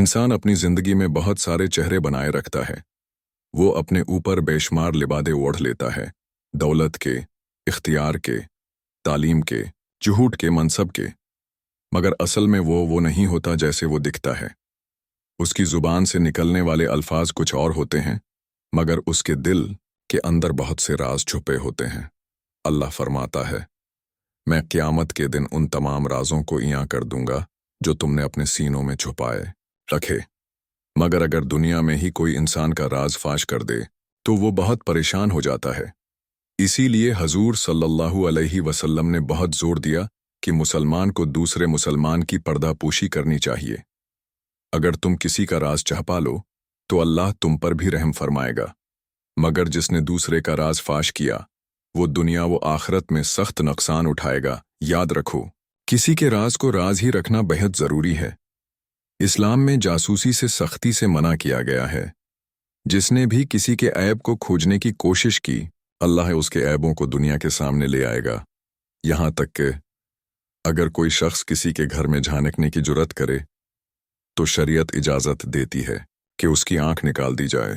इंसान अपनी जिंदगी में बहुत सारे चेहरे बनाए रखता है। वो अपने ऊपर बेशुमार लिबादे ओढ़ लेता है, दौलत के, इख्तियार के, तालीम के, जुहूद के, मनसब के। मगर असल में वो नहीं होता जैसे वो दिखता है। उसकी जुबान से निकलने वाले अल्फाज कुछ और होते हैं, मगर उसके दिल के अंदर बहुत से राज छुपे होते हैं। अल्लाह फरमाता है, मैं क़यामत के दिन उन तमाम राजों को इयां कर दूंगा जो तुमने अपने सीनों में छुपाए रखे। मगर अगर दुनिया में ही कोई इंसान का राज फाश कर दे तो वो बहुत परेशान हो जाता है। इसीलिए हजूर सल्लल्लाहु अलैहि वसल्लम ने बहुत जोर दिया कि मुसलमान को दूसरे मुसलमान की पर्दापोशी करनी चाहिए। अगर तुम किसी का राज छुपा लो तो अल्लाह तुम पर भी रहम फरमाएगा, मगर जिसने दूसरे का राज फाश किया वो दुनिया व आखिरत में सख्त नुकसान उठाएगा। याद रखो, किसी के राज को राज ही रखना बेहद जरूरी है। इस्लाम में जासूसी से सख्ती से मना किया गया है। जिसने भी किसी के ऐब को खोजने की कोशिश की, अल्लाह उसके ऐबों को दुनिया के सामने ले आएगा। यहाँ तक कि अगर कोई शख्स किसी के घर में झांकने की जुर्रत करे तो शरीयत इजाज़त देती है कि उसकी आंख निकाल दी जाए।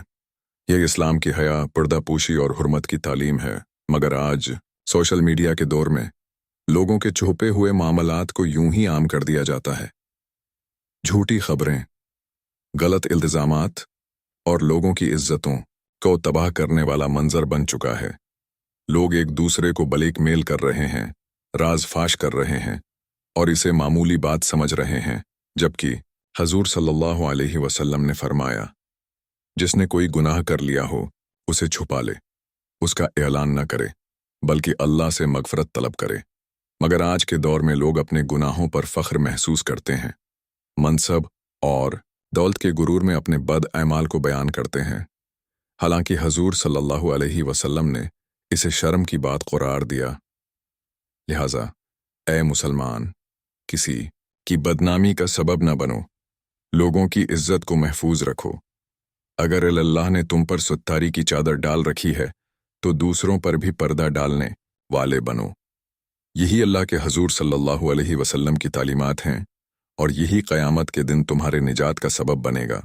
यह इस्लाम की हया, पर्दापोशी और हुर्मत की तालीम है। मगर आज सोशल मीडिया के दौर में लोगों के छुपे हुए मामलात को यूं ही आम कर दिया जाता है। झूठी खबरें, गलत इल्ज़ामात और लोगों की इज्जतों को तबाह करने वाला मंजर बन चुका है। लोग एक दूसरे को ब्लैकमेल कर रहे हैं, राज फाश कर रहे हैं और इसे मामूली बात समझ रहे हैं, जबकि हजूर सल्लल्लाहु अलैहि वसल्लम ने फरमाया, जिसने कोई गुनाह कर लिया हो उसे छुपा ले, उसका ऐलान न करे, बल्कि अल्लाह से मगफरत तलब करे। मगर आज के दौर में लोग अपने गुनाहों पर फख्र महसूस करते हैं, मनसब और दौलत के गुरूर में अपने बद अमाल को बयान करते हैं। हालांकि हजूर सल्लल्लाहु अलैहि वसल्लम ने इसे शर्म की बात करार दिया। लिहाजा ए मुसलमान, किसी की बदनामी का सबब न बनो, लोगों की इज्जत को महफूज रखो। अगर अल्लाह ने तुम पर सुत्तारी की चादर डाल रखी है तो दूसरों पर भी पर्दा डालने वाले बनो। यही अल्लाह के हजूर सल्लल्लाहु अलैहि वसल्लम की तालीमात हैं और यही क़यामत के दिन तुम्हारे निजात का सबब बनेगा।